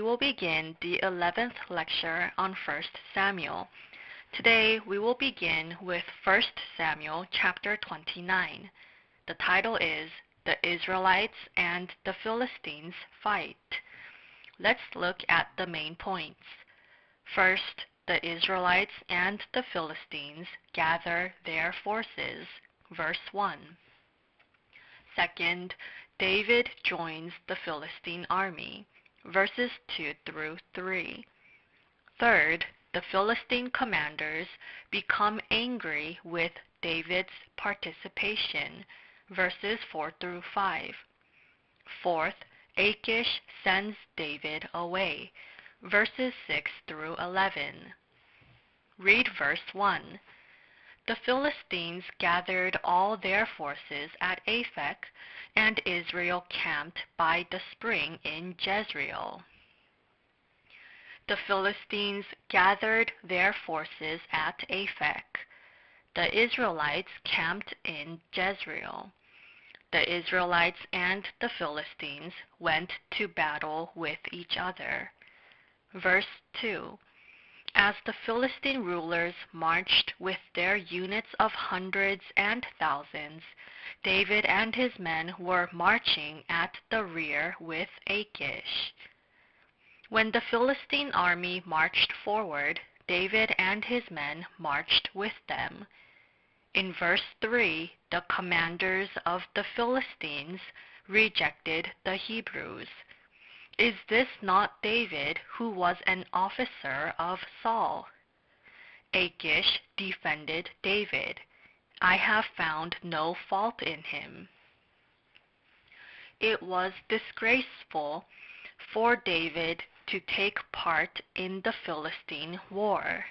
we will begin the 11th lecture on 1 Samuel. Today we will begin with 1 Samuel chapter 29. The title is The Israelites and the Philistines Fight. Let's look at the main points. First, the Israelites and the Philistines gather their forces. Verse 1. Second, David joins the Philistine army. Verses 2 through 3. Third, the Philistine commanders become angry with David's participation. Verses 4 through 5. Fourth, Achish sends David away. Verses 6 through 11. Read verse 1. The Philistines gathered all their forces at Aphek, and Israel camped by the spring in Jezreel. The Philistines gathered their forces at Aphek. The Israelites camped in Jezreel. The Israelites and the Philistines went to battle with each other. Verse 2. As the Philistine rulers marched with their units of hundreds and thousands, David and his men were marching at the rear with Achish. When the Philistine army marched forward, David and his men marched with them. In verse 3, the commanders of the Philistines rejected the Hebrews. Is this not David, who was an officer of Saul? Achish defended David. I have found no fault in him. It was disgraceful for David to take part in the Philistine war.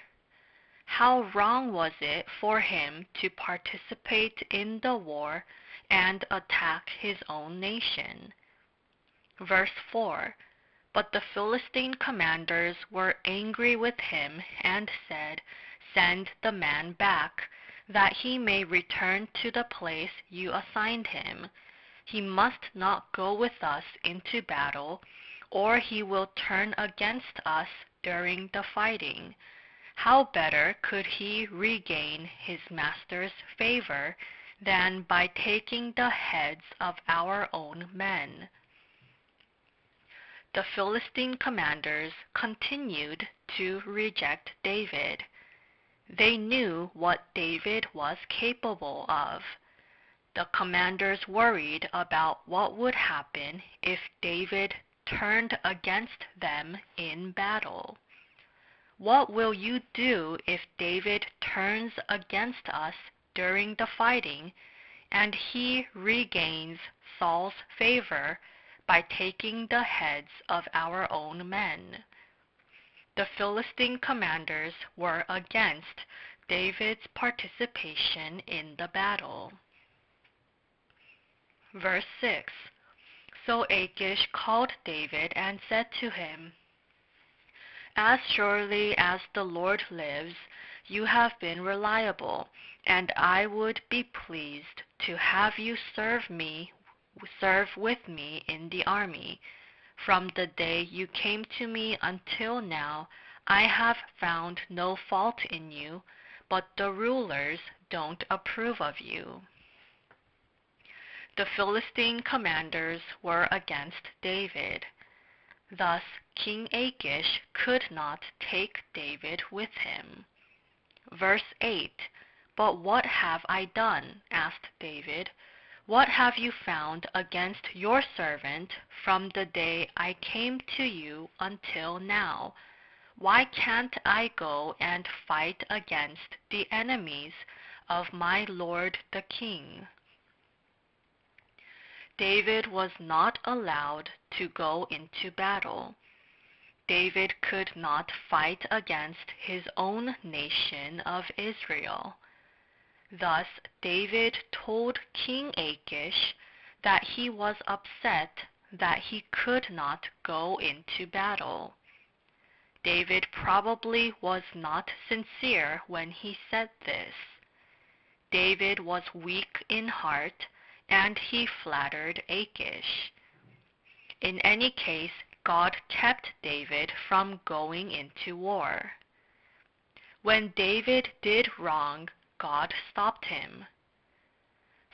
How wrong was it for him to participate in the war and attack his own nation? Verse 4. But the Philistine commanders were angry with him and said, Send the man back, that he may return to the place you assigned him. He must not go with us into battle, or he will turn against us during the fighting. How better could he regain his master's favor than by taking the heads of our own men? The Philistine commanders continued to reject David. They knew what David was capable of. The commanders worried about what would happen if David turned against them in battle. What will you do if David turns against us during the fighting, and he regains Saul's favor by taking the heads of our own men? The Philistine commanders were against David's participation in the battle. Verse 6. So Achish called David and said to him, As surely as the Lord lives, you have been reliable, and I would be pleased to have you serve with me in the army. From the day you came to me until now, I have found no fault in you, but the rulers don't approve of you. The Philistine commanders were against David. Thus King Achish could not take David with him. Verse 8. But what have I done? Asked David. What have you found against your servant from the day I came to you until now? Why can't I go and fight against the enemies of my lord the king? David was not allowed to go into battle. David could not fight against his own nation of Israel. Thus David told King Achish that he was upset that he could not go into battle. David probably was not sincere when he said this. David was weak in heart, and he flattered Achish. In any case, God kept David from going into war. When David did wrong, God stopped him.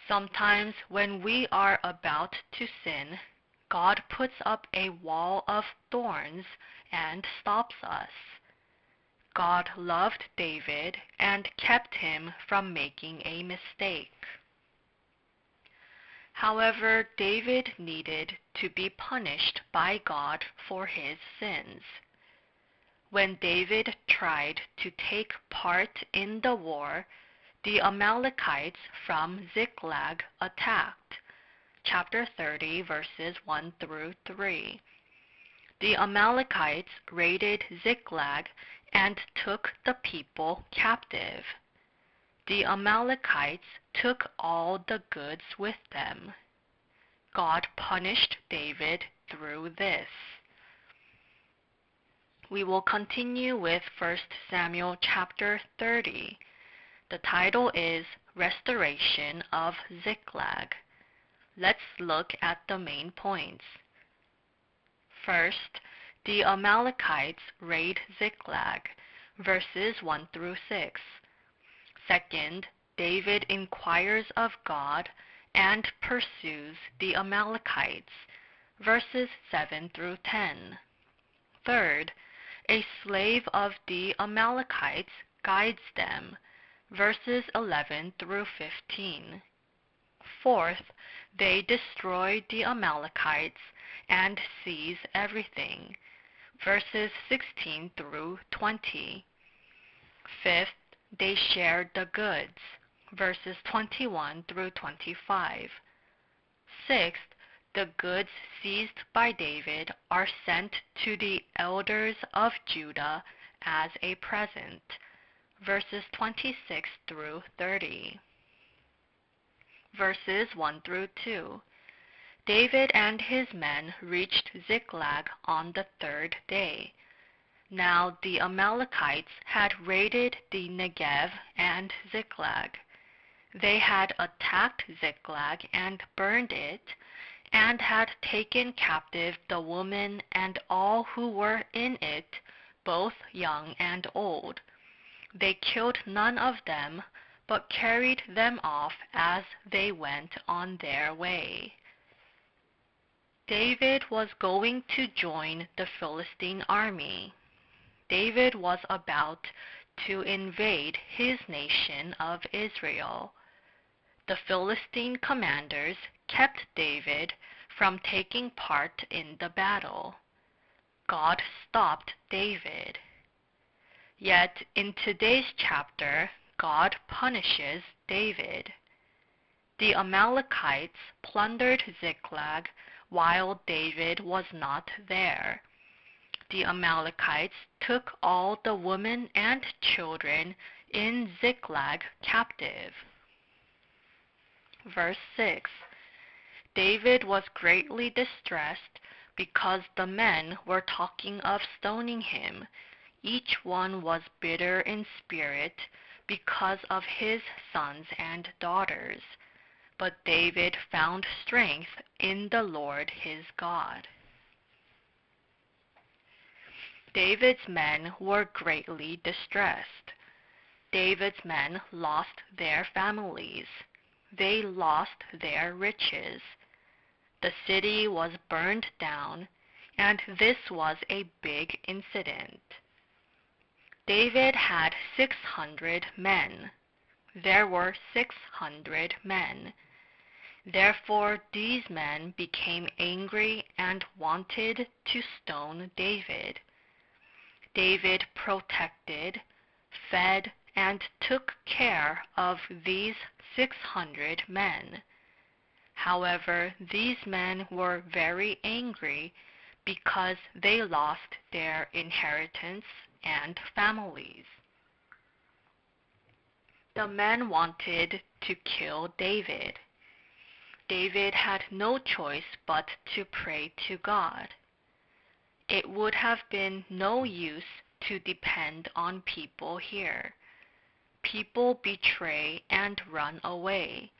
Sometimes when we are about to sin, God puts up a wall of thorns and stops us. God loved David and kept him from making a mistake. However, David needed to be punished by God for his sins. When David tried to take part in the war, the Amalekites from Ziklag attacked. Chapter 30, verses 1 through 3. The Amalekites raided Ziklag and took the people captive. The Amalekites took all the goods with them. God punished David through this. We will continue with 1 Samuel chapter 30. The title is Restoration of Ziklag. Let's look at the main points. First, the Amalekites raid Ziklag, verses 1 through 6. Second, David inquires of God and pursues the Amalekites, verses 7 through 10. Third, a slave of the Amalekites guides them, verses 11 through 15. Fourth, they destroy the Amalekites and seize everything, verses 16 through 20. Fifth, they share the goods, verses 21 through 25. Sixth, the goods seized by David are sent to the elders of Judah as a present, verses 26 through 30. Verses 1 through 2. David and his men reached Ziklag on the third day. Now the Amalekites had raided the Negev and Ziklag. They had attacked Ziklag and burned it, and had taken captive the women and all who were in it, both young and old. They killed none of them, but carried them off as they went on their way. David was going to join the Philistine army. David was about to invade his nation of Israel. The Philistine commanders kept David from taking part in the battle. God stopped David. Yet in today's chapter, God punishes David. The Amalekites plundered Ziklag while David was not there. The Amalekites took all the women and children in Ziklag captive. Verse 6. David was greatly distressed because the men were talking of stoning him. Each one was bitter in spirit because of his sons and daughters. But David found strength in the Lord his God. David's men were greatly distressed. David's men lost their families. They lost their riches. The city was burned down, and this was a big incident. David had 600 men. There were 600 men. Therefore these men became angry and wanted to stone David. David protected, fed, and took care of these 600 men. However, these men were very angry because they lost their inheritance and families. The men wanted to kill David. David had no choice but to pray to God. It would have been no use to depend on people here. People betray and run away.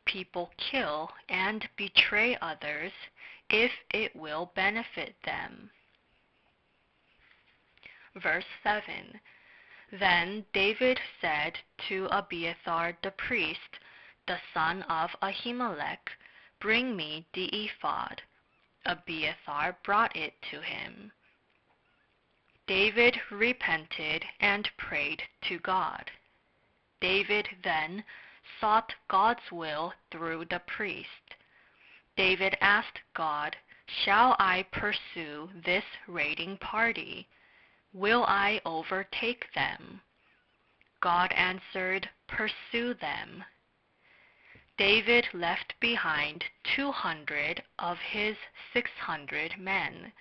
People kill and betray others if it will benefit them. Verse 7. Then David said to Abiathar the priest, the son of Ahimelech, "Bring me the ephod." Abiathar brought it to him. David repented and prayed to God. David then sought God's will through the priest. David asked God, "Shall I pursue this raiding party? Will I overtake them?" God answered, "Pursue them." David left behind 200 of his 600 men.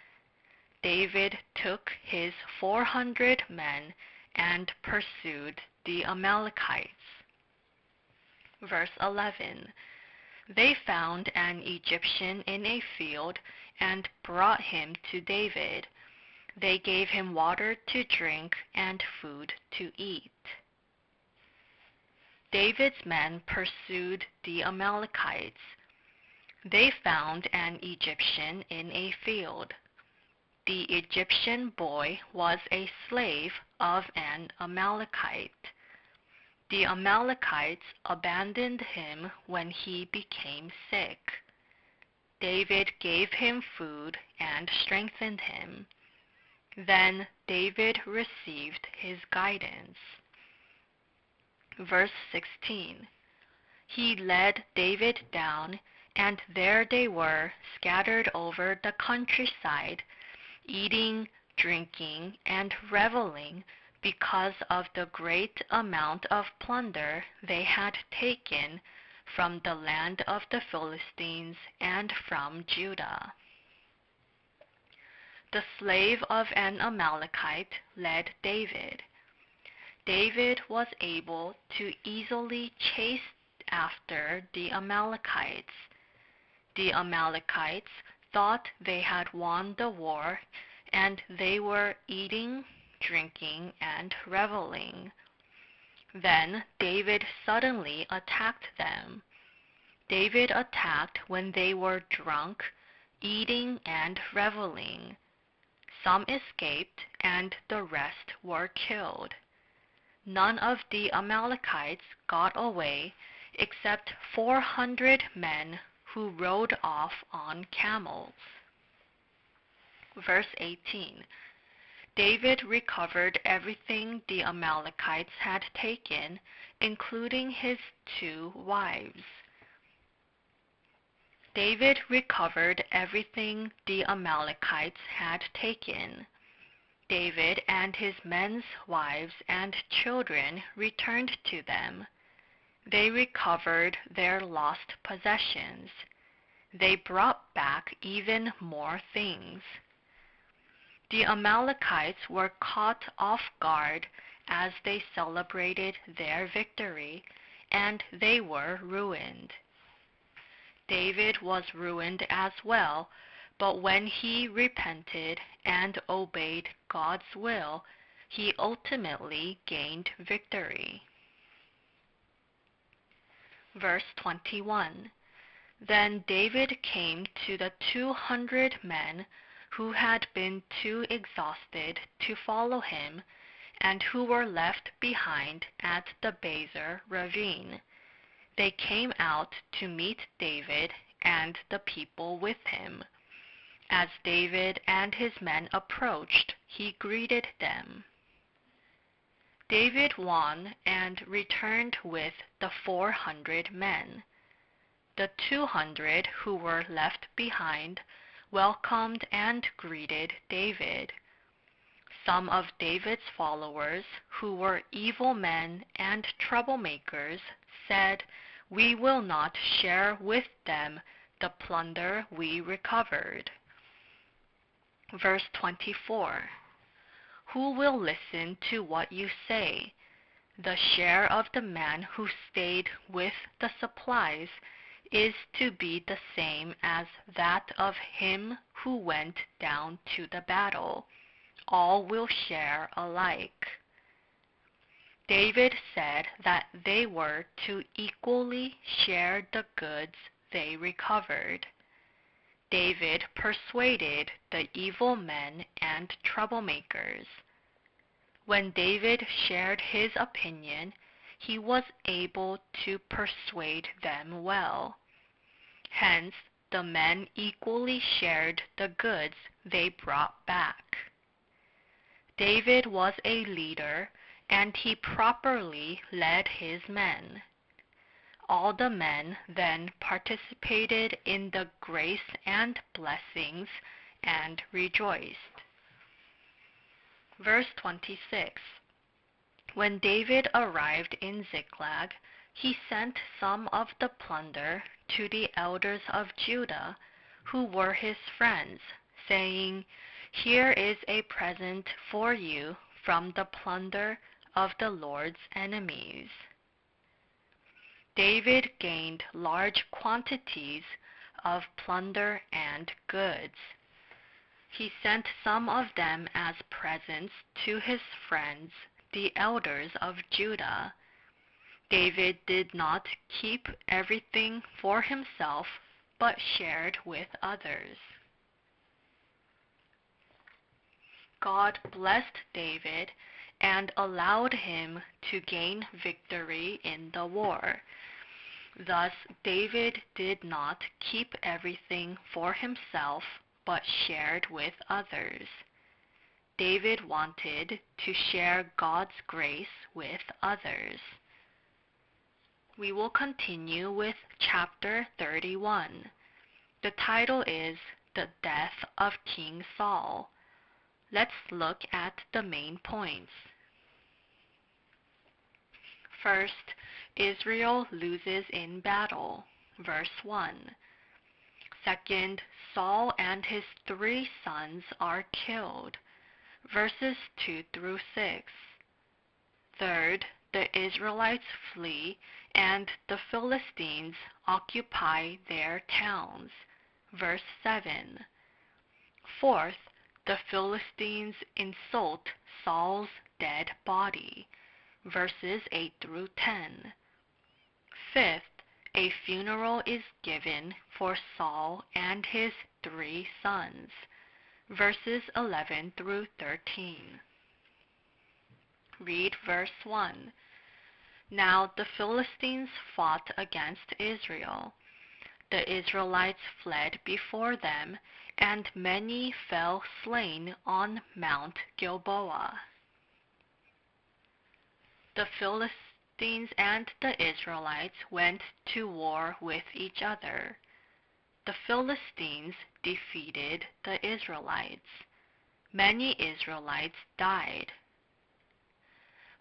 David took his 400 men and pursued the Amalekites. Verse 11. They found an Egyptian in a field and brought him to David. They gave him water to drink and food to eat. David's men pursued the Amalekites. They found an Egyptian in a field. The Egyptian boy was a slave of an Amalekite. The Amalekites abandoned him when he became sick. David gave him food and strengthened him. Then David received his guidance. Verse 16. He led David down, and there they were scattered over the countryside, eating, drinking, and reveling because of the great amount of plunder they had taken from the land of the Philistines and from Judah. The slave of an Amalekite led David. David was able to easily chase after the Amalekites. The Amalekites thought they had won the war, and they were eating, drinking, and reveling. Then David suddenly attacked them. David attacked when they were drunk, eating, and reveling. Some escaped, and the rest were killed. None of the Amalekites got away except 400 men who rode off on camels. Verse 18. David recovered everything the Amalekites had taken, including his 2 wives. David recovered everything the Amalekites had taken. David and his men's wives and children returned to them. They recovered their lost possessions. They brought back even more things. The Amalekites were caught off guard as they celebrated their victory, and they were ruined. David was ruined as well, but when he repented and obeyed God's will, he ultimately gained victory. Verse 21. Then David came to the 200 men who had been too exhausted to follow him and who were left behind at the Bezer ravine. They came out to meet David and the people with him. As David and his men approached, he greeted them. David won and returned with the 400 men. The 200 who were left behind welcomed and greeted David. Some of David's followers, who were evil men and troublemakers, said, "We will not share with them the plunder we recovered." Verse 24. Who will listen to what you say? The share of the man who stayed with the supplies is to be the same as that of him who went down to the battle. All will share alike. David said that they were to equally share the goods they recovered. David persuaded the evil men and troublemakers. When David shared his opinion, he was able to persuade them well. Hence, the men equally shared the goods they brought back. David was a leader, and he properly led his men. All the men then participated in the grace and blessings and rejoiced. Verse 26. When David arrived in Ziklag, he sent some of the plunder to the elders of Judah, who were his friends, saying, "Here is a present for you from the plunder of the Lord's enemies." David gained large quantities of plunder and goods. He sent some of them as presents to his friends, the elders of Judah. David did not keep everything for himself, but shared with others. God blessed David and allowed him to gain victory in the war. Thus, David did not keep everything for himself, but shared with others. David wanted to share God's grace with others. We will continue with chapter 31. The title is The Death of King Saul. Let's look at the main points. First, Israel loses in battle. Verse 1. Second, Saul and his 3 sons are killed. Verses 2 through 6. Third, the Israelites flee and the Philistines occupy their towns. Verse 7. Fourth, the Philistines insult Saul's dead body. Verses 8 through 10. Fifth, a funeral is given for Saul and his 3 sons. Verses 11 through 13. Read verse 1. Now the Philistines fought against Israel. The Israelites fled before them, and many fell slain on Mount Gilboa. The Philistines and the Israelites went to war with each other. The Philistines defeated the Israelites. Many Israelites died.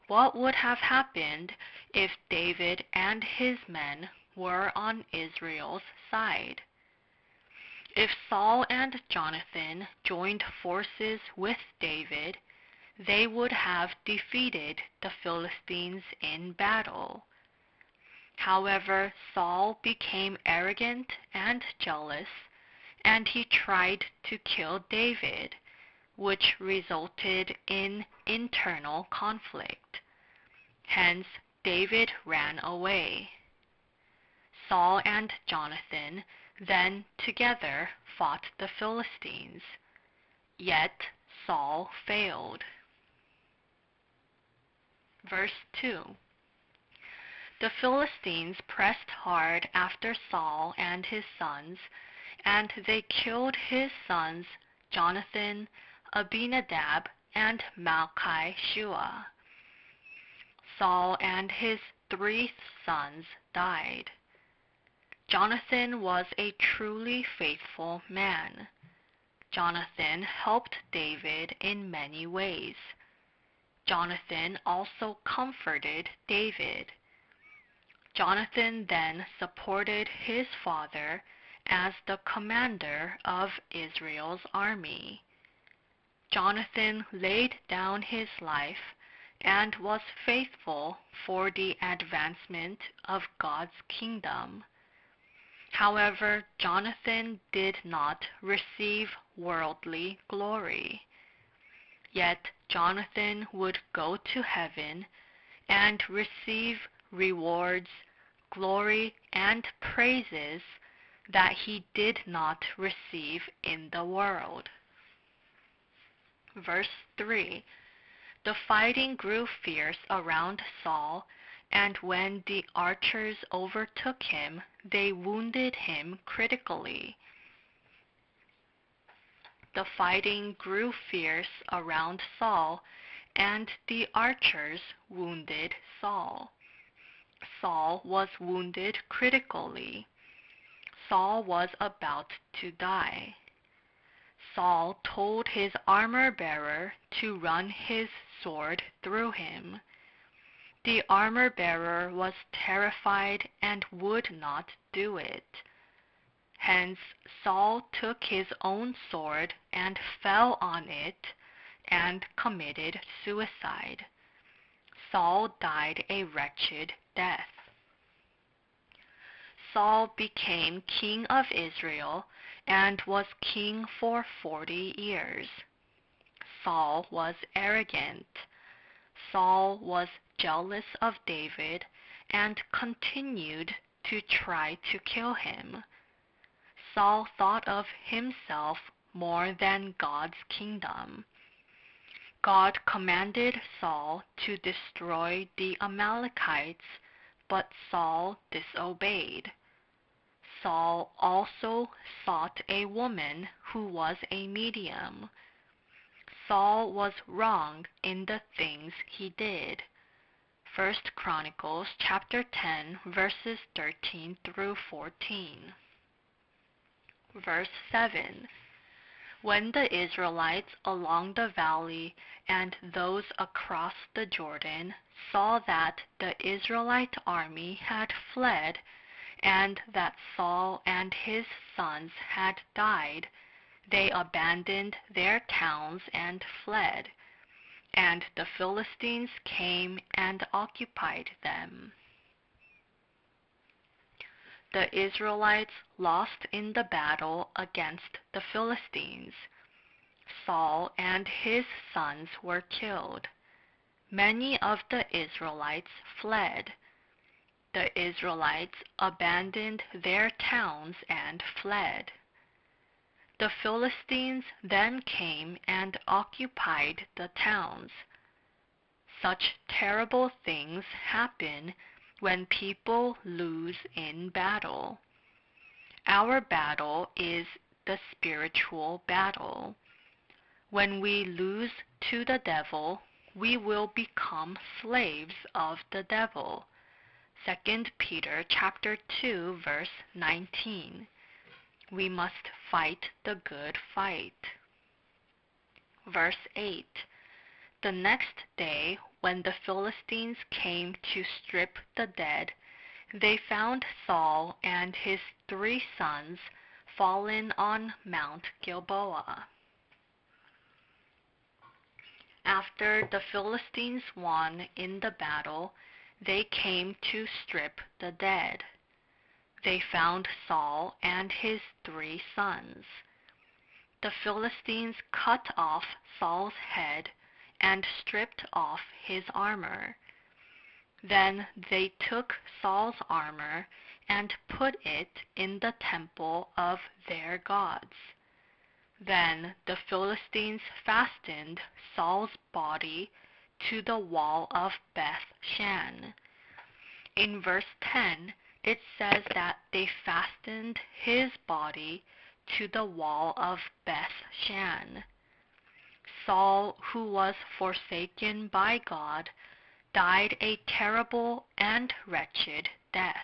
What would have happened if David and his men were on Israel's side? If Saul and Jonathan joined forces with David, they would have defeated the Philistines in battle. However, Saul became arrogant and jealous, and he tried to kill David, which resulted in internal conflict. Hence, David ran away. Saul and Jonathan then together fought the Philistines, yet Saul failed. Verse 2. The Philistines pressed hard after Saul and his sons, and they killed his sons Jonathan, Abinadab, and Malchi-Shua. Saul and his 3 sons died. Jonathan was a truly faithful man. Jonathan helped David in many ways. Jonathan also comforted David. Jonathan then supported his father as the commander of Israel's army. Jonathan laid down his life and was faithful for the advancement of God's kingdom. However, Jonathan did not receive worldly glory. Yet Jonathan would go to heaven and receive rewards, glory, and praises that he did not receive in the world. Verse 3. The fighting grew fierce around Saul, and when the archers overtook him, they wounded him critically. The fighting grew fierce around Saul, and the archers wounded Saul. Saul was wounded critically. Saul was about to die. Saul told his armor-bearer to run his sword through him. The armor-bearer was terrified and would not do it. Hence Saul took his own sword and fell on it and committed suicide. Saul died a wretched death. Saul became king of Israel and was king for 40 years. Saul was arrogant. Saul was jealous of David and continued to try to kill him. Saul thought of himself more than God's kingdom. God commanded Saul to destroy the Amalekites, but Saul disobeyed. Saul also sought a woman who was a medium. Saul was wrong in the things he did. 1 Chronicles chapter 10 verses 13 through 14. Verse 7. When the Israelites along the valley and those across the Jordan saw that the Israelite army had fled, and that Saul and his sons had died, they abandoned their towns and fled, and the Philistines came and occupied them. The Israelites lost in the battle against the Philistines. Saul and his sons were killed. Many of the Israelites fled. The Israelites abandoned their towns and fled. The Philistines then came and occupied the towns. Such terrible things happen when people lose in battle. Our battle is the spiritual battle. When we lose to the devil, we will become slaves of the devil. 2 Peter chapter 2 verse 19. We must fight the good fight. Verse 8. The next day, when the Philistines came to strip the dead, they found Saul and his 3 sons fallen on Mount Gilboa. After the Philistines won in the battle, they came to strip the dead. They found Saul and his 3 sons. The Philistines cut off Saul's head and stripped off his armor. Then they took Saul's armor and put it in the temple of their gods. Then the Philistines fastened Saul's body to the wall of Beth-shan. In verse 10, it says that they fastened his body to the wall of Beth-shan. Saul, who was forsaken by God, died a terrible and wretched death.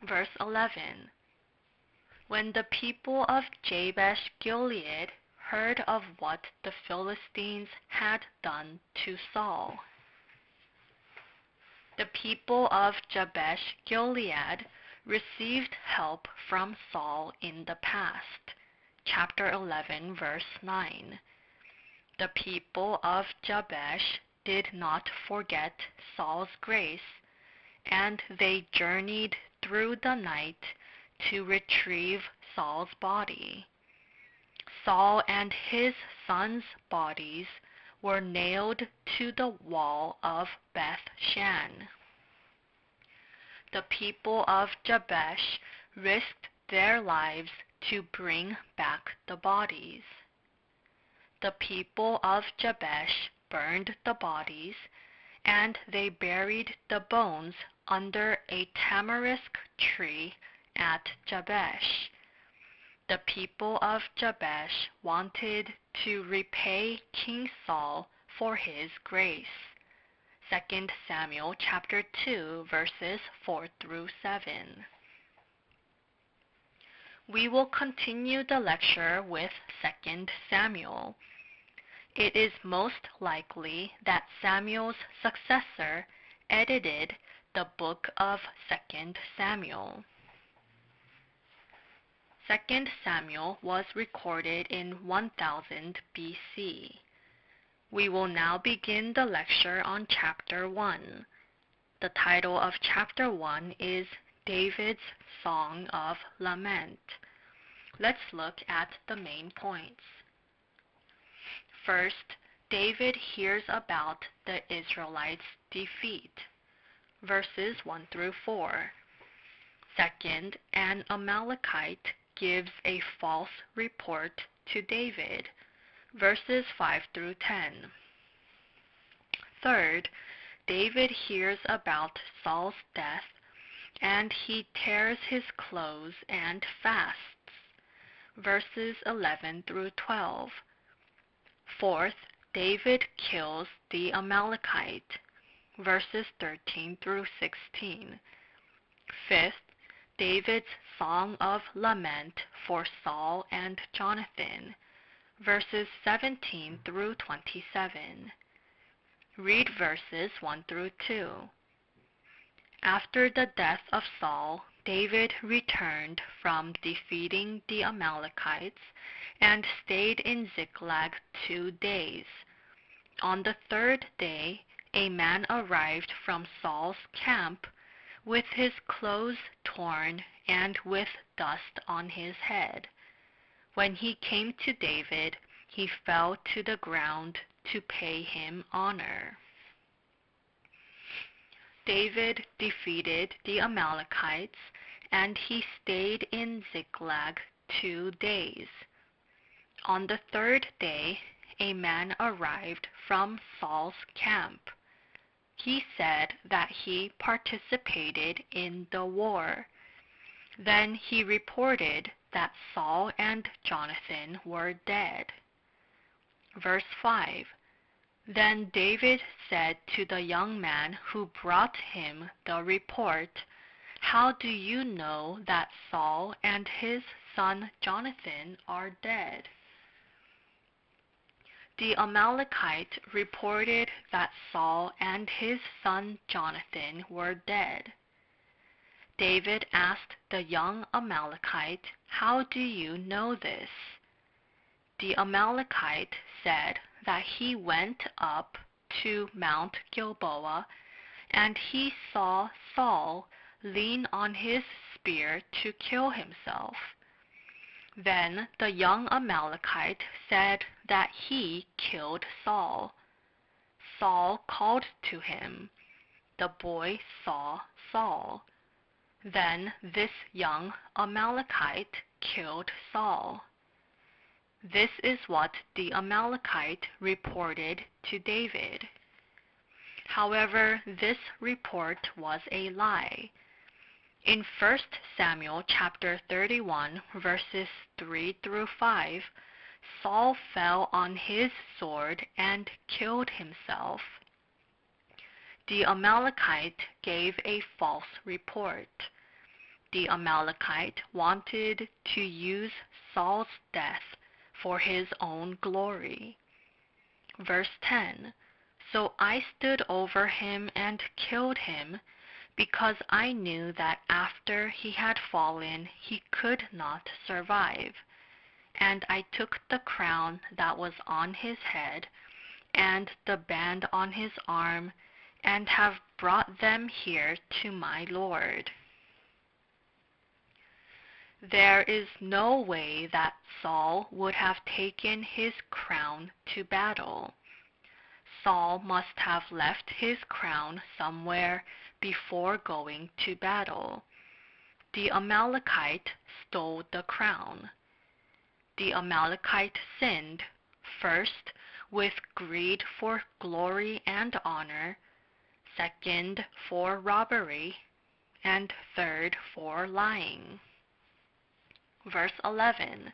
Verse 11. When the people of Jabesh Gilead heard of what the Philistines had done to Saul. The people of Jabesh Gilead received help from Saul in the past. Chapter 11, verse 9. The people of Jabesh did not forget Saul's grace, and they journeyed through the night to retrieve Saul's body. Saul and his sons' bodies were nailed to the wall of Beth-shan. the people of Jabesh risked their lives to bring back the bodies. The people of Jabesh burned the bodies, and they buried the bones under a tamarisk tree at Jabesh. The people of Jabesh wanted to repay King Saul for his grace. 2 Samuel chapter 2 verses 4 through 7. We will continue the lecture with 2 Samuel. It is most likely that Samuel's successor edited the book of 2 Samuel. 2 Samuel was recorded in 1000 BC. We will now begin the lecture on chapter 1. The title of chapter 1 is David's Song of Lament. Let's look at the main points. First, David hears about the Israelites' defeat. Verses 1 through 4. Second, an Amalekite gives a false report to David. Verses 5 through 10. Third, David hears about Saul's death, and he tears his clothes and fasts. Verses 11 through 12. Fourth, David kills the Amalekite. Verses 13 through 16. Fifth, David's song of lament for Saul and Jonathan. Verses 17 through 27. Read verses 1 through 2. After the death of Saul, David returned from defeating the Amalekites and stayed in Ziklag 2 days. On the third day, a man arrived from Saul's camp with his clothes torn and with dust on his head. When he came to David, he fell to the ground to pay him honor. David defeated the Amalekites, and he stayed in Ziklag 2 days. On the third day, a man arrived from Saul's camp. He said that he participated in the war. Then he reported that Saul and Jonathan were dead. Verse 5. Then David said to the young man who brought him the report, "How do you know that Saul and his son Jonathan are dead?" The Amalekite reported that Saul and his son Jonathan were dead. David asked the young Amalekite, "How do you know this?" The Amalekite said that he went up to Mount Gilboa, and he saw Saul lean on his spear to kill himself. Then the young Amalekite said that he killed Saul. Saul called to him. The boy saw Saul. Then this young Amalekite killed Saul. This is what the Amalekite reported to David. However, this report was a lie. In 1 Samuel chapter 31, verses 3 through 5, Saul fell on his sword and killed himself. The Amalekite gave a false report. The Amalekite wanted to use Saul's death for his own glory. Verse 10. So I stood over him and killed him, because I knew that after he had fallen he could not survive. And I took the crown that was on his head and the band on his arm, and have brought them here to my Lord. There is no way that Saul would have taken his crown to battle. Saul must have left his crown somewhere before going to battle. The Amalekite stole the crown. The Amalekite sinned, first, with greed for glory and honor, second, for robbery, and third, for lying. Verse 11.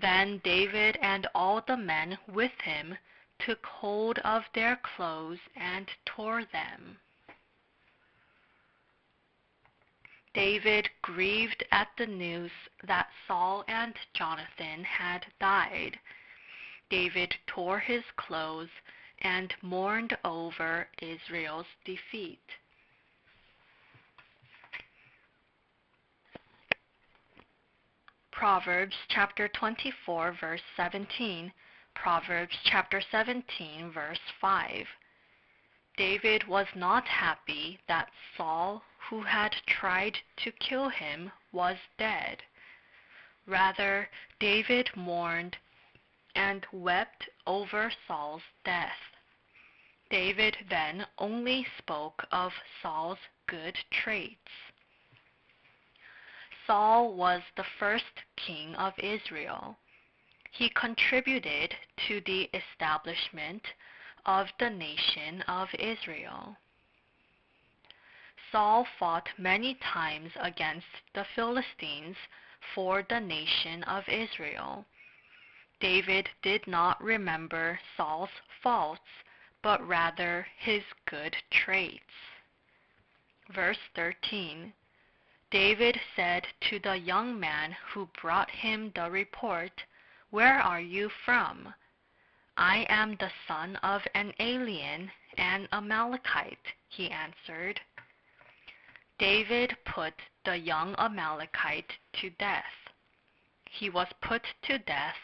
Then David and all the men with him took hold of their clothes and tore them. David grieved at the news that Saul and Jonathan had died. David tore his clothes and mourned over Israel's defeat. Proverbs chapter 24, verse 17. Proverbs chapter 17, verse 5. David was not happy that Saul, who had tried to kill him, was dead. Rather, David mourned and wept over Saul's death. David then only spoke of Saul's good traits. Saul was the first king of Israel. He contributed to the establishment of the nation of Israel. Saul fought many times against the Philistines for the nation of Israel. David did not remember Saul's faults, but rather his good traits. Verse 13. David said to the young man who brought him the report, "Where are you from?" "I am the son of an alien, an Amalekite," he answered. David put the young Amalekite to death. He was put to death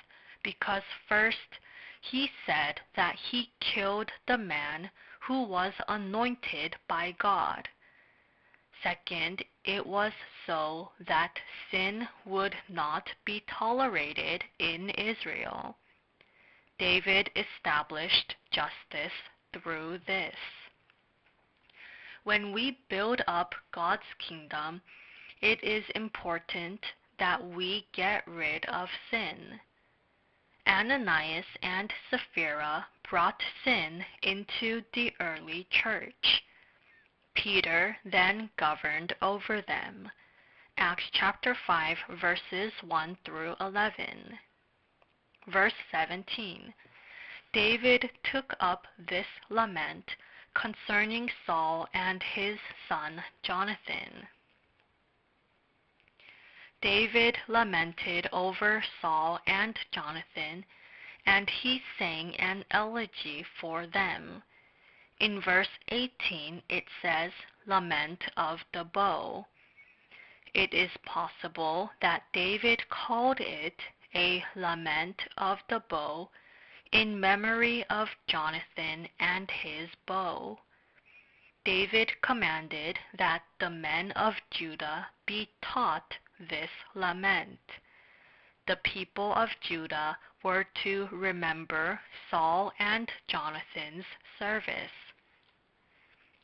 because first he said that he killed the man who was anointed by God. Second, it was so that sin would not be tolerated in Israel. David established justice through this. When we build up God's kingdom, it is important that we get rid of sin. Ananias and Sapphira brought sin into the early church. Peter then governed over them. Acts chapter 5, verses 1 through 11. Verse 17. David took up this lament concerning Saul and his son Jonathan. David lamented over Saul and Jonathan, and he sang an elegy for them. In verse 18 it says, "Lament of the bow." It is possible that David called it a lament of the bow in memory of Jonathan and his bow. David commanded that the men of Judah be taught this lament. The people of Judah were to remember Saul and Jonathan's service.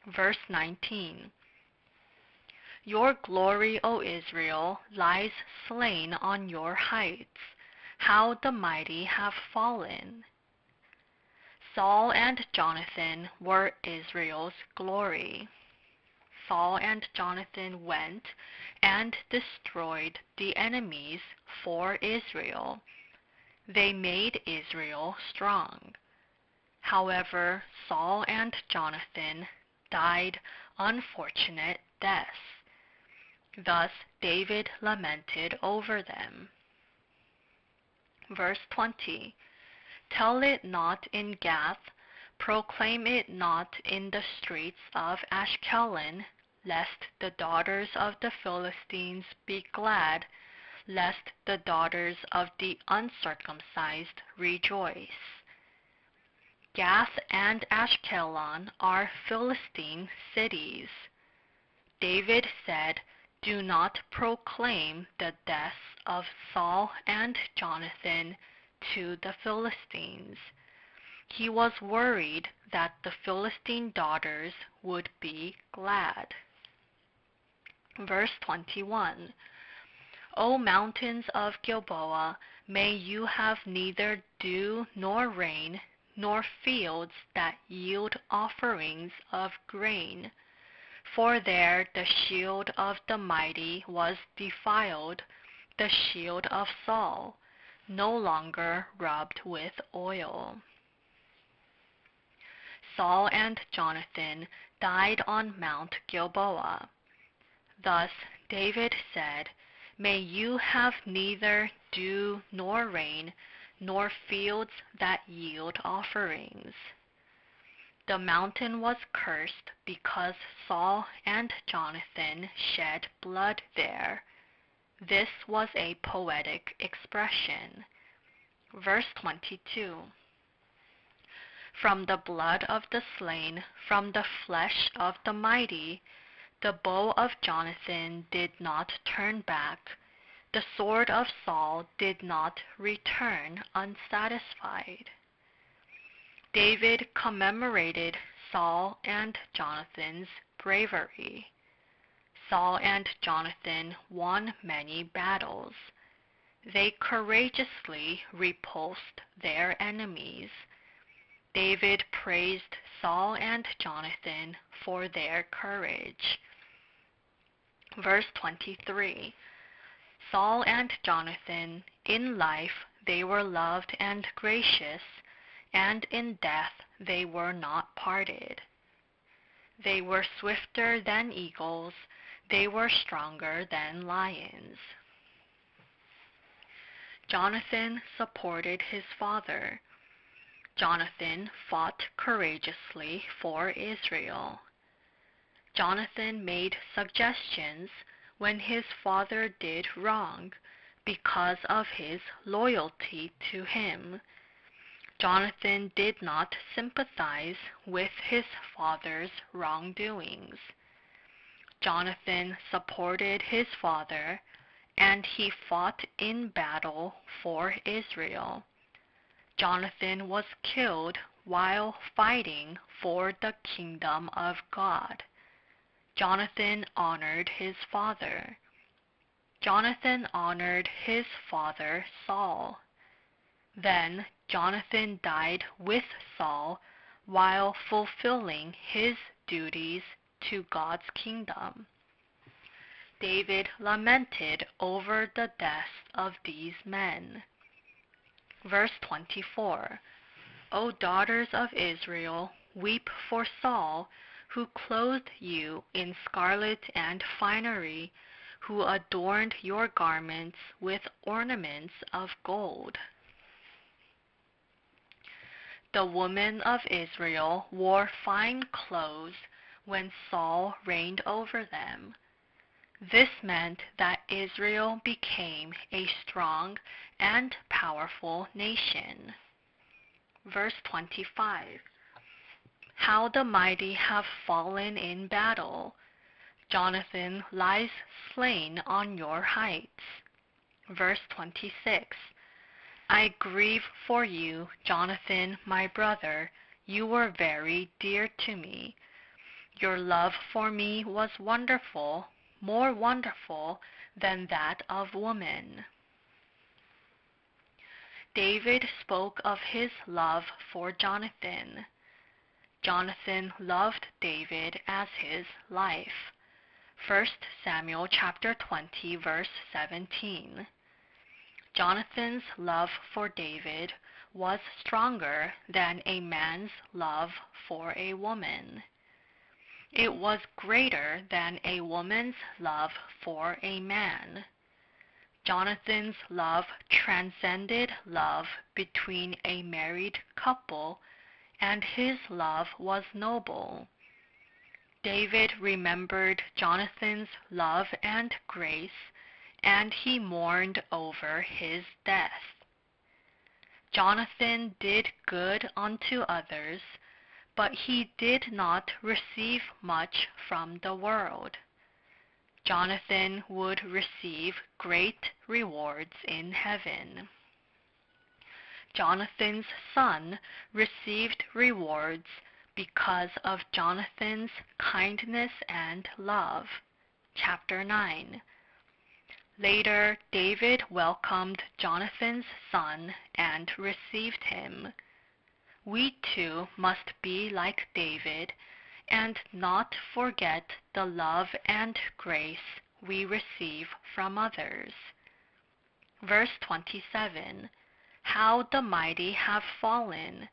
Verse 19. Your glory, O Israel, lies slain on your heights. How the mighty have fallen. Saul and Jonathan were Israel's glory. Saul and Jonathan went and destroyed the enemies for Israel. They made Israel strong. However, Saul and Jonathan died unfortunate deaths. Thus David lamented over them. Verse 20. Tell it not in Gath, proclaim it not in the streets of Ashkelon, lest the daughters of the Philistines be glad, lest the daughters of the uncircumcised rejoice. Gath and Ashkelon are Philistine cities. David said, "Do not proclaim the deaths of Saul and Jonathan to the Philistines." He was worried that the Philistine daughters would be glad. Verse 21. O mountains of Gilboa, may you have neither dew nor rain, nor fields that yield offerings of grain. For there the shield of the mighty was defiled, the shield of Saul, no longer rubbed with oil. Saul and Jonathan died on Mount Gilboa. Thus David said, May you have neither dew nor rain, nor fields that yield offerings. The mountain was cursed because Saul and Jonathan shed blood there. This was a poetic expression. Verse 22. From the blood of the slain, from the flesh of the mighty, the bow of Jonathan did not turn back, the sword of Saul did not return unsatisfied. David commemorated Saul and Jonathan's bravery. Saul and Jonathan won many battles. They courageously repulsed their enemies. David praised Saul and Jonathan for their courage. Verse 23. Saul and Jonathan, in life they were loved and gracious, and in death they were not parted. They were swifter than eagles, they were stronger than lions. Jonathan supported his father. Jonathan fought courageously for Israel. Jonathan made suggestions when his father did wrong because of his loyalty to him. Jonathan did not sympathize with his father's wrongdoings. Jonathan supported his father, and he fought in battle for Israel. Jonathan was killed while fighting for the kingdom of God. Jonathan honored his father. Jonathan honored his father Saul. Then Jonathan died with Saul while fulfilling his duties to God's kingdom. David lamented over the deaths of these men. Verse 24. O daughters of Israel, weep for Saul, who clothed you in scarlet and finery, who adorned your garments with ornaments of gold. The women of Israel wore fine clothes when Saul reigned over them. This meant that Israel became a strong and powerful nation. Verse 25. How the mighty have fallen in battle! Jonathan lies slain on your heights. Verse 26. I grieve for you, Jonathan, my brother. You were very dear to me. Your love for me was wonderful, more wonderful than that of woman. David spoke of his love for Jonathan. Jonathan loved David as his life. 1 Samuel chapter 20, verse 17. Jonathan's love for David was stronger than a man's love for a woman. It was greater than a woman's love for a man. Jonathan's love transcended love between a married couple, and his love was noble. David remembered Jonathan's love and grace, and he mourned over his death. Jonathan did good unto others, but he did not receive much from the world. Jonathan would receive great rewards in heaven. Jonathan's son received rewards because of Jonathan's kindness and love. Chapter 9. Later, David welcomed Jonathan's son and received him. We too must be like David and not forget the love and grace we receive from others. Verse 27. How the mighty have fallen!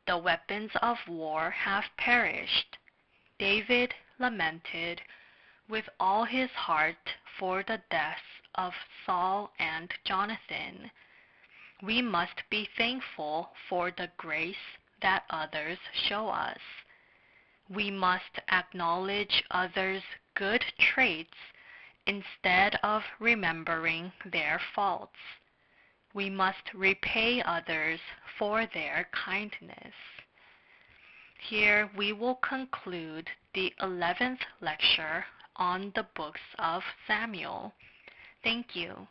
The weapons of war have perished. David lamented with all his heart for the deaths of Saul and Jonathan. We must be thankful for the grace that others show us. We must acknowledge others' good traits instead of remembering their faults. We must repay others for their kindness. Here we will conclude the 11th lecture on the books of Samuel. Thank you.